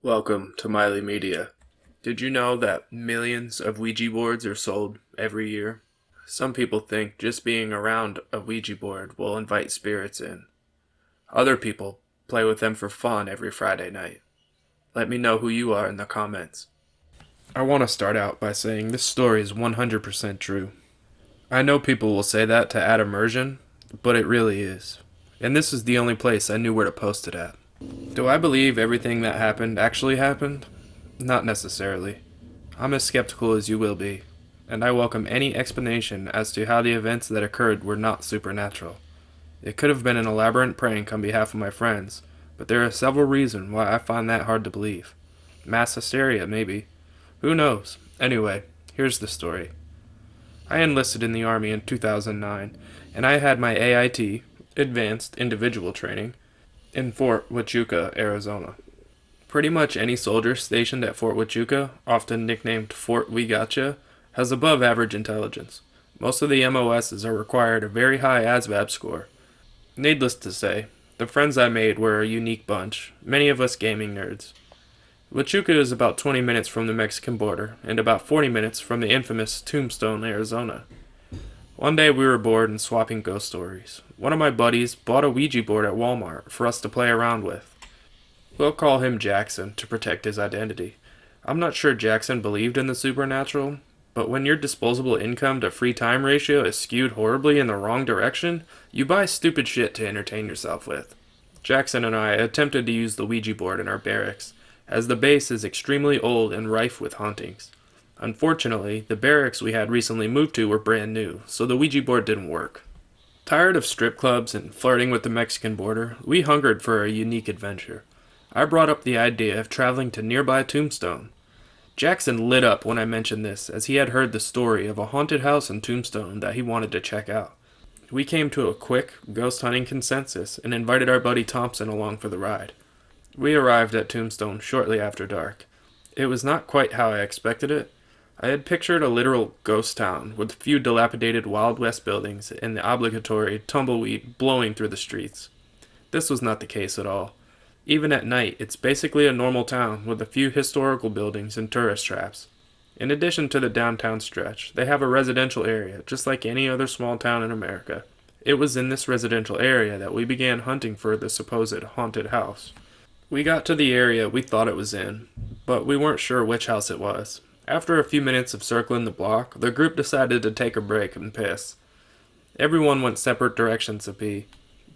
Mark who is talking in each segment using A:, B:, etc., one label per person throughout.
A: Welcome to Miley Media. Did you know that millions of Ouija boards are sold every year? Some people think just being around a Ouija board will invite spirits in. Other people play with them for fun every Friday night. Let me know who you are in the comments. I want to start out by saying this story is 100% true. I know people will say that to add immersion, but it really is. And this is the only place I knew where to post it at. Do I believe everything that happened actually happened? Not necessarily. I'm as skeptical as you will be, and I welcome any explanation as to how the events that occurred were not supernatural. It could have been an elaborate prank on behalf of my friends, but there are several reasons why I find that hard to believe. Mass hysteria, maybe. Who knows? Anyway, here's the story. I enlisted in the Army in 2009, and I had my AIT, Advanced Individual Training, in Fort Huachuca, Arizona. Pretty much any soldier stationed at Fort Huachuca, often nicknamed Fort We Gotcha, has above average intelligence. Most of the MOSs are required a very high ASVAB score. Needless to say, the friends I made were a unique bunch, many of us gaming nerds. Huachuca is about 20 minutes from the Mexican border, and about 40 minutes from the infamous Tombstone, Arizona. One day we were bored and swapping ghost stories. One of my buddies bought a Ouija board at Walmart for us to play around with. We'll call him Jackson to protect his identity. I'm not sure Jackson believed in the supernatural, but when your disposable income to free time ratio is skewed horribly in the wrong direction, you buy stupid shit to entertain yourself with. Jackson and I attempted to use the Ouija board in our barracks, as the base is extremely old and rife with hauntings. Unfortunately, the barracks we had recently moved to were brand new, so the Ouija board didn't work. Tired of strip clubs and flirting with the Mexican border, we hungered for a unique adventure. I brought up the idea of traveling to nearby Tombstone. Jackson lit up when I mentioned this, as he had heard the story of a haunted house in Tombstone that he wanted to check out. We came to a quick, ghost hunting consensus and invited our buddy Thompson along for the ride. We arrived at Tombstone shortly after dark. It was not quite how I expected it. I had pictured a literal ghost town with a few dilapidated Wild West buildings and the obligatory tumbleweed blowing through the streets. This was not the case at all. Even at night, it's basically a normal town with a few historical buildings and tourist traps. In addition to the downtown stretch, they have a residential area, just like any other small town in America. It was in this residential area that we began hunting for the supposed haunted house. We got to the area we thought it was in, but we weren't sure which house it was. After a few minutes of circling the block, the group decided to take a break and piss. Everyone went separate directions to pee,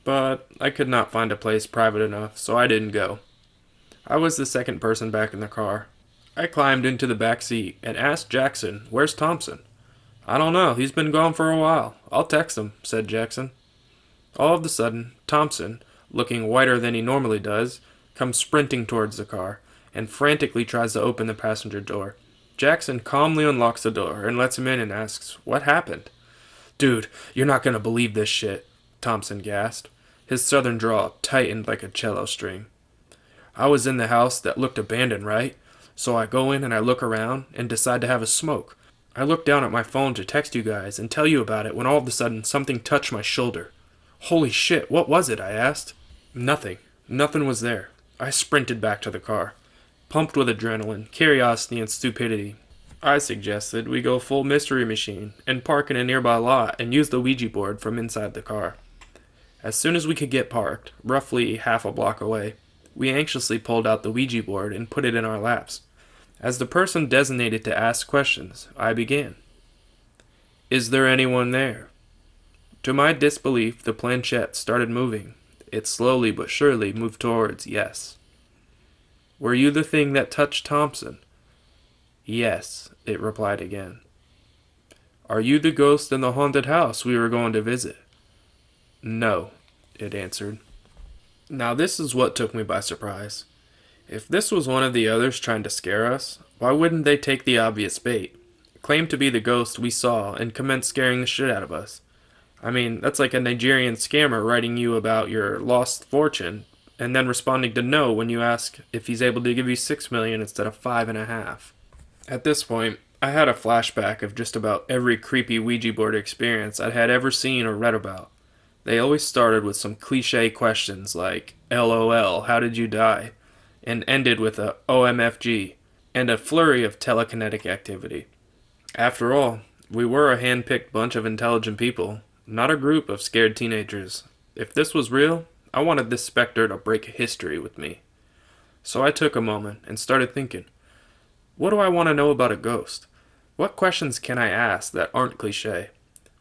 A: but I could not find a place private enough, so I didn't go. I was the second person back in the car. I climbed into the back seat and asked Jackson, "Where's Thompson?" "I don't know, he's been gone for a while. I'll text him," said Jackson. All of a sudden, Thompson, looking whiter than he normally does, comes sprinting towards the car, and frantically tries to open the passenger door. Jackson calmly unlocks the door and lets him in and asks, "What happened?" "Dude, you're not gonna believe this shit," Thompson gasped. His southern drawl tightened like a cello string. "I was in the house that looked abandoned, right? So I go in and I look around and decide to have a smoke. I look down at my phone to text you guys and tell you about it when all of a sudden something touched my shoulder. Holy shit, what was it?" I asked. Nothing. Nothing was there. I sprinted back to the car. Pumped with adrenaline, curiosity, and stupidity, I suggested we go full mystery machine and park in a nearby lot and use the Ouija board from inside the car. As soon as we could get parked, roughly half a block away, we anxiously pulled out the Ouija board and put it in our laps. As the person designated to ask questions, I began. "Is there anyone there?" To my disbelief, the planchette started moving. It slowly but surely moved towards yes. "Were you the thing that touched Thompson?" "Yes," it replied again. "Are you the ghost in the haunted house we were going to visit?" "No," it answered. Now this is what took me by surprise. If this was one of the others trying to scare us, why wouldn't they take the obvious bait, claim to be the ghost we saw, and commence scaring the shit out of us? I mean, that's like a Nigerian scammer writing you about your lost fortune, and then responding to no when you ask if he's able to give you $6 million instead of $5.5. At this point, I had a flashback of just about every creepy Ouija board experience I had ever seen or read about. They always started with some cliche questions like LOL, how did you die? And ended with a OMFG and a flurry of telekinetic activity. After all, we were a hand-picked bunch of intelligent people, not a group of scared teenagers. If this was real, I wanted this specter to break history with me. So I took a moment and started thinking, what do I want to know about a ghost? What questions can I ask that aren't cliche?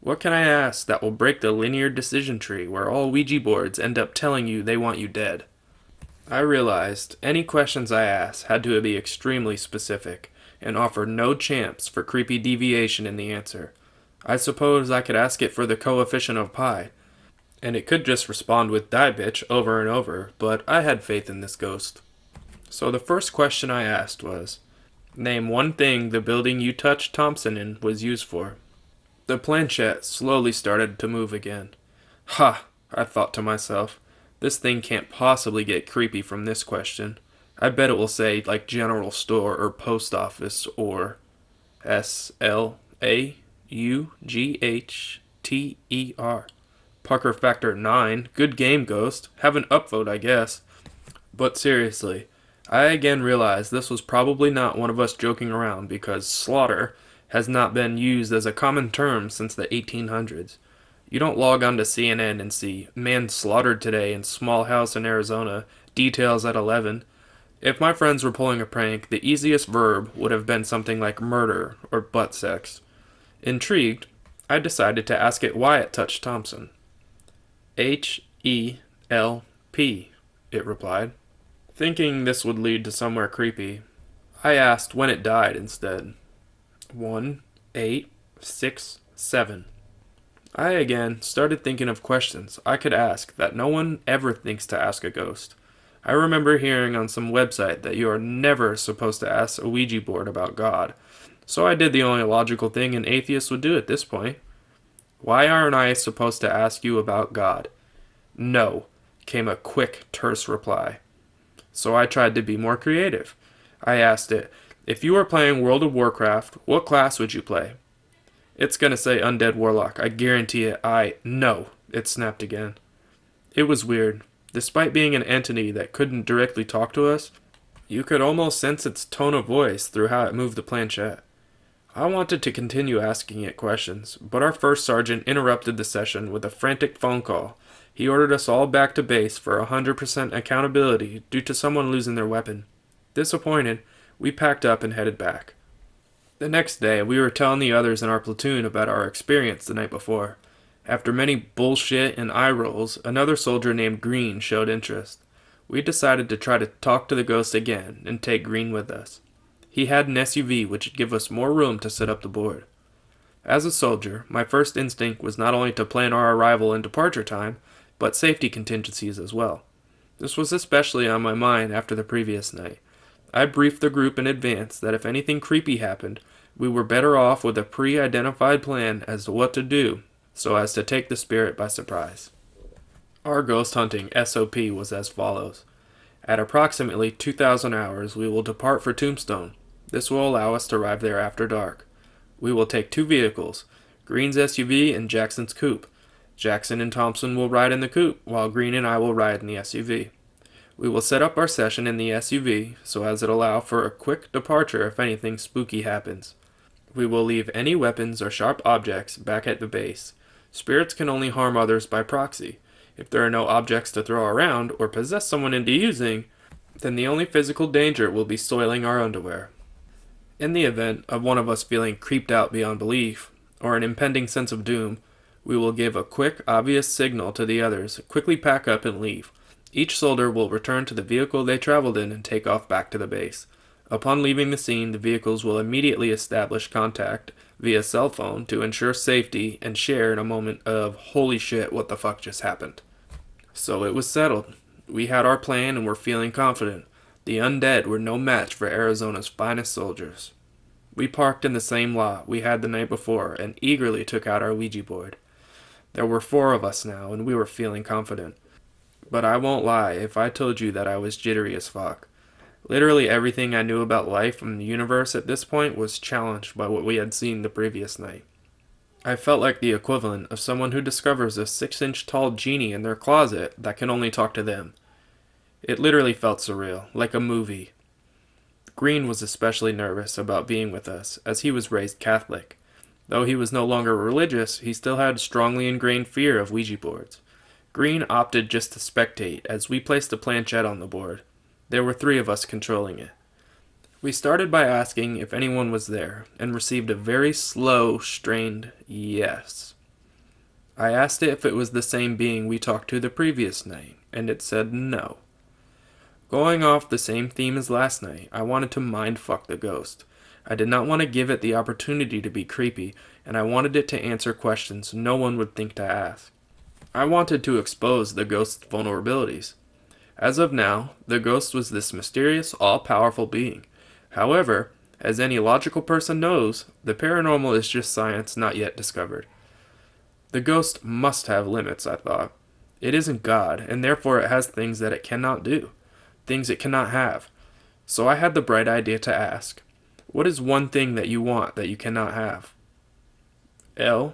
A: What can I ask that will break the linear decision tree where all Ouija boards end up telling you they want you dead? I realized any questions I asked had to be extremely specific and offer no chance for creepy deviation in the answer. I suppose I could ask it for the coefficient of pi, and it could just respond with die bitch over and over, but I had faith in this ghost. So the first question I asked was, name one thing the building you touched Thompson in was used for. The planchette slowly started to move again. Ha! I thought to myself. This thing can't possibly get creepy from this question. I bet it will say like general store or post office or SLAUGHTER. Pucker factor 9. Good game, Ghost. Have an upvote, I guess. But seriously, I again realized this was probably not one of us joking around because slaughter has not been used as a common term since the 1800s. You don't log on to CNN and see, man slaughtered today in small house in Arizona, details at 11. If my friends were pulling a prank, the easiest verb would have been something like murder or butt sex. Intrigued, I decided to ask it why it touched Thompson. HELP, it replied. Thinking this would lead to somewhere creepy, I asked when it died instead. 1, 8, 6, 7. I again started thinking of questions I could ask that no one ever thinks to ask a ghost. I remember hearing on some website that you are never supposed to ask a Ouija board about God, so I did the only logical thing an atheist would do at this point. Why aren't I supposed to ask you about God? No, came a quick, terse reply. So I tried to be more creative. I asked it, if you were playing World of Warcraft, what class would you play? It's gonna say Undead Warlock, I guarantee it. No, it snapped again. It was weird. Despite being an entity that couldn't directly talk to us, you could almost sense its tone of voice through how it moved the planchette. I wanted to continue asking it questions, but our first sergeant interrupted the session with a frantic phone call. He ordered us all back to base for 100% accountability due to someone losing their weapon. Disappointed, we packed up and headed back. The next day, we were telling the others in our platoon about our experience the night before. After many bullshit and eye rolls, another soldier named Green showed interest. We decided to try to talk to the ghost again and take Green with us. He had an SUV which would give us more room to set up the board. As a soldier, my first instinct was not only to plan our arrival and departure time, but safety contingencies as well. This was especially on my mind after the previous night. I briefed the group in advance that if anything creepy happened, we were better off with a pre-identified plan as to what to do so as to take the spirit by surprise. Our ghost hunting SOP was as follows. At approximately 2,000 hours, we will depart for Tombstone. This will allow us to arrive there after dark. We will take 2 vehicles, Green's SUV and Jackson's coupe. Jackson and Thompson will ride in the coupe, while Green and I will ride in the SUV. We will set up our session in the SUV so as to allow for a quick departure if anything spooky happens. We will leave any weapons or sharp objects back at the base. Spirits can only harm others by proxy. If there are no objects to throw around or possess someone into using, then the only physical danger will be soiling our underwear. In the event of one of us feeling creeped out beyond belief, or an impending sense of doom, we will give a quick, obvious signal to the others, quickly pack up and leave. Each soldier will return to the vehicle they traveled in and take off back to the base. Upon leaving the scene, the vehicles will immediately establish contact via cell phone to ensure safety and share in a moment of, holy shit, what the fuck just happened. So it was settled. We had our plan and were feeling confident. The undead were no match for Arizona's finest soldiers. We parked in the same lot we had the night before and eagerly took out our Ouija board. There were 4 of us now, and we were feeling confident. But I won't lie if I told you that I was jittery as fuck. Literally everything I knew about life and the universe at this point was challenged by what we had seen the previous night. I felt like the equivalent of someone who discovers a 6-inch tall genie in their closet that can only talk to them. It literally felt surreal, like a movie. Green was especially nervous about being with us, as he was raised Catholic. Though he was no longer religious, he still had strongly ingrained fear of Ouija boards. Green opted just to spectate as we placed a planchette on the board. There were 3 of us controlling it. We started by asking if anyone was there, and received a very slow, strained yes. I asked it if it was the same being we talked to the previous night, and it said no. Going off the same theme as last night, I wanted to mindfuck the ghost. I did not want to give it the opportunity to be creepy, and I wanted it to answer questions no one would think to ask. I wanted to expose the ghost's vulnerabilities. As of now, the ghost was this mysterious, all-powerful being. However, as any logical person knows, the paranormal is just science not yet discovered. The ghost must have limits, I thought. It isn't God, and therefore it has things that it cannot do, things it cannot have. So I had the bright idea to ask, what is one thing that you want that you cannot have? L-I-F-E,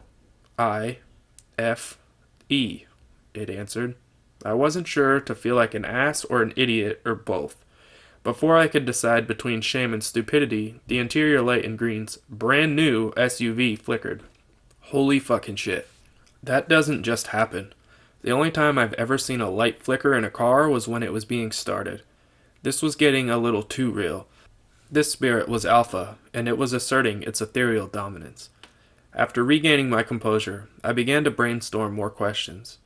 A: it answered. I wasn't sure to feel like an ass or an idiot or both. Before I could decide between shame and stupidity, the interior light in Green's brand new SUV flickered. Holy fucking shit. That doesn't just happen. The only time I've ever seen a light flicker in a car was when it was being started. This was getting a little too real. This spirit was alpha, and it was asserting its ethereal dominance. After regaining my composure, I began to brainstorm more questions.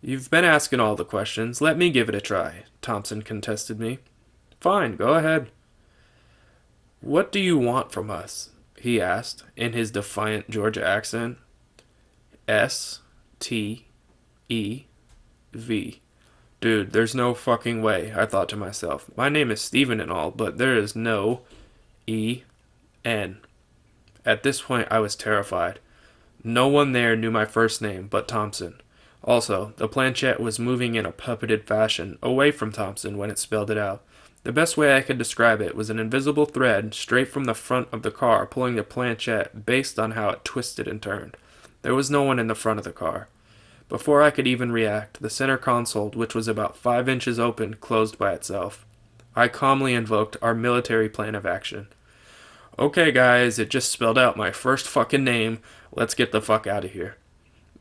A: You've been asking all the questions, let me give it a try, Thompson contested me. Fine, go ahead. What do you want from us? He asked, in his defiant Georgia accent. S-T-E-V. Dude, there's no fucking way, I thought to myself. My name is Steven and all, but there is no E-N. At this point, I was terrified. No one there knew my first name but Thompson. Also, the planchette was moving in a puppeted fashion away from Thompson when it spelled it out. The best way I could describe it was an invisible thread straight from the front of the car pulling the planchette based on how it twisted and turned. There was no one in the front of the car. Before I could even react, the center console, which was about 5 inches open, closed by itself. I calmly invoked our military plan of action. Okay guys, it just spelled out my first fucking name. Let's get the fuck out of here.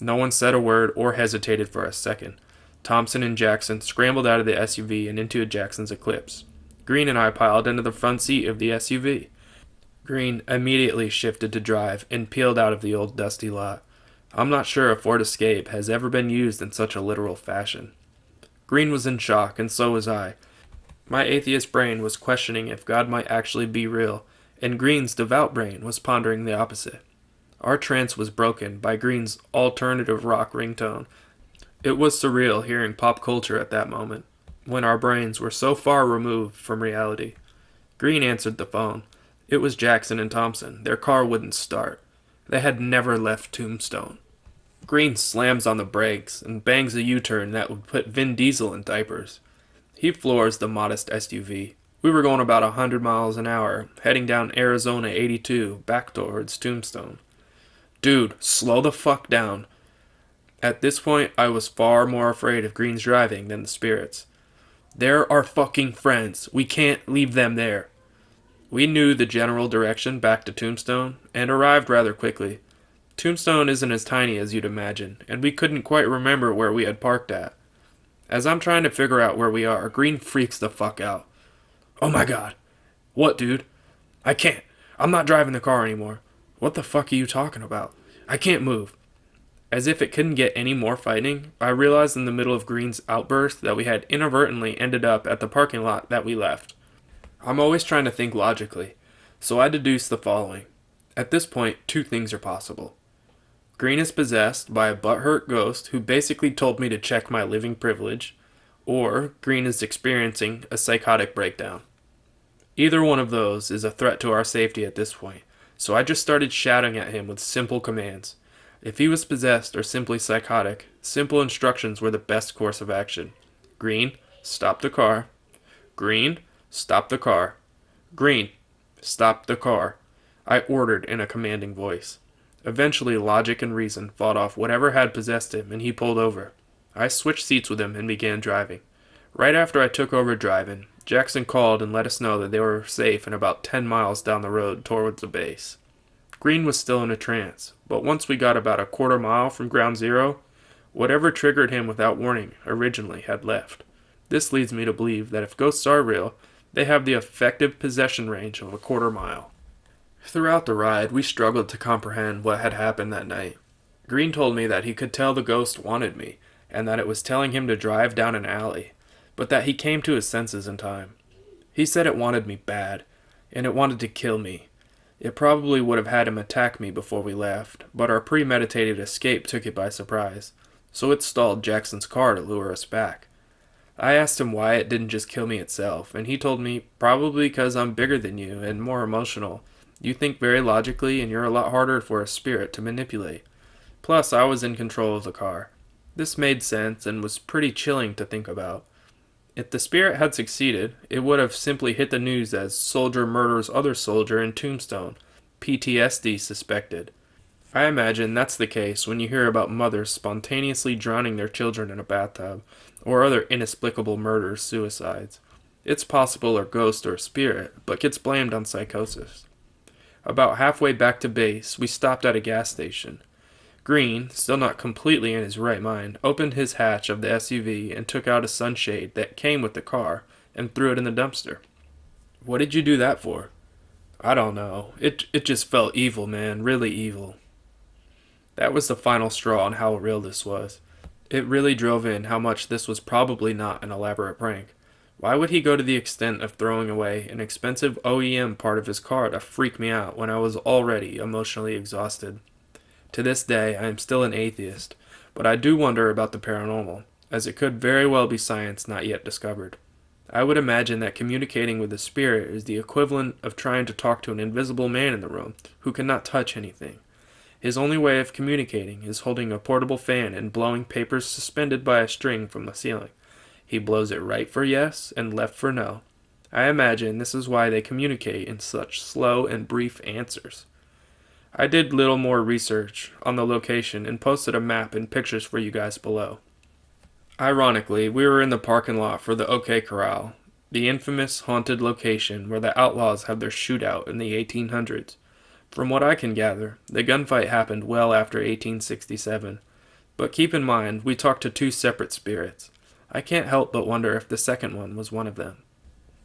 A: No one said a word or hesitated for a second. Thompson and Jackson scrambled out of the SUV and into Jackson's Eclipse. Green and I piled into the front seat of the SUV. Green immediately shifted to drive and peeled out of the old dusty lot. I'm not sure a Ford Escape has ever been used in such a literal fashion. Green was in shock, and so was I. My atheist brain was questioning if God might actually be real, and Green's devout brain was pondering the opposite. Our trance was broken by Green's alternative rock ringtone. It was surreal hearing pop culture at that moment, when our brains were so far removed from reality. Green answered the phone. It was Jackson and Thompson. Their car wouldn't start. They had never left Tombstone. Green slams on the brakes and bangs a U-turn that would put Vin Diesel in diapers. He floors the modest SUV. We were going about 100 miles an hour, heading down Arizona 82, back towards Tombstone. Dude, slow the fuck down. At this point, I was far more afraid of Green's driving than the spirits. They're our fucking friends. We can't leave them there. We knew the general direction back to Tombstone, and arrived rather quickly. Tombstone isn't as tiny as you'd imagine, and we couldn't quite remember where we had parked at. As I'm trying to figure out where we are, Green freaks the fuck out. Oh my god. What, dude? I can't. I'm not driving the car anymore. What the fuck are you talking about? I can't move. As if it couldn't get any more frightening, I realized in the middle of Green's outburst that we had inadvertently ended up at the parking lot that we left. I'm always trying to think logically, so I deduced the following. At this point, 2 things are possible. Green is possessed by a butthurt ghost who basically told me to check my living privilege, or Green is experiencing a psychotic breakdown. Either one of those is a threat to our safety at this point, so I just started shouting at him with simple commands. If he was possessed or simply psychotic, simple instructions were the best course of action. Green, stop the car. Green, stop the car. Green, stop the car. I ordered in a commanding voice. Eventually, logic and reason fought off whatever had possessed him, and he pulled over. I switched seats with him and began driving. Right after I took over driving, Jackson called and let us know that they were safe and about 10 miles down the road towards the base. Green was still in a trance, but once we got about a quarter mile from ground zero, whatever triggered him without warning originally had left. This leads me to believe that if ghosts are real, they have the effective possession range of a quarter mile. Throughout the ride, we struggled to comprehend what had happened that night. Green told me that he could tell the ghost wanted me, and that it was telling him to drive down an alley, but that he came to his senses in time. He said it wanted me bad, and it wanted to kill me. It probably would have had him attack me before we left, but our premeditated escape took it by surprise, so it stalled Jackson's car to lure us back. I asked him why it didn't just kill me itself, and he told me, probably because I'm bigger than you and more emotional. You think very logically, and you're a lot harder for a spirit to manipulate. Plus, I was in control of the car. This made sense and was pretty chilling to think about. If the spirit had succeeded, it would have simply hit the news as soldier murders other soldier in Tombstone, PTSD suspected. I imagine that's the case when you hear about mothers spontaneously drowning their children in a bathtub, or other inexplicable murders, suicides. It's possible a ghost or a spirit, but gets blamed on psychosis. About halfway back to base, we stopped at a gas station. Green, still not completely in his right mind, opened his hatch of the SUV and took out a sunshade that came with the car and threw it in the dumpster. What did you do that for? I don't know. It just felt evil, man. Really evil. That was the final straw on how real this was. It really drove in how much this was probably not an elaborate prank. Why would he go to the extent of throwing away an expensive OEM part of his car to freak me out when I was already emotionally exhausted? To this day, I am still an atheist, but I do wonder about the paranormal, as it could very well be science not yet discovered. I would imagine that communicating with a spirit is the equivalent of trying to talk to an invisible man in the room who cannot touch anything. His only way of communicating is holding a portable fan and blowing papers suspended by a string from the ceiling. He blows it right for yes and left for no. I imagine this is why they communicate in such slow and brief answers. I did little more research on the location and posted a map and pictures for you guys below. Ironically, we were in the parking lot for the OK Corral, the infamous haunted location where the outlaws had their shootout in the 1800s. From what I can gather, the gunfight happened well after 1867. But keep in mind, we talked to two separate spirits. I can't help but wonder if the second one was one of them.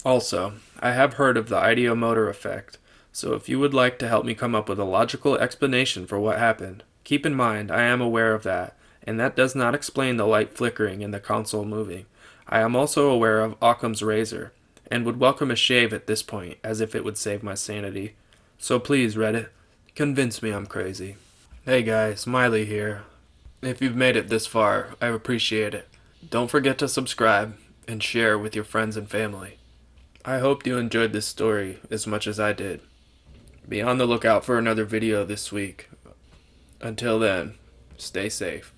A: Also, I have heard of the ideomotor effect, so if you would like to help me come up with a logical explanation for what happened, keep in mind I am aware of that, and that does not explain the light flickering and the console moving. I am also aware of Occam's razor, and would welcome a shave at this point, as if it would save my sanity. So please, Reddit, convince me I'm crazy. Hey guys, Miley here. If you've made it this far, I appreciate it. Don't forget to subscribe and share with your friends and family. I hope you enjoyed this story as much as I did. Be on the lookout for another video this week. Until then, stay safe.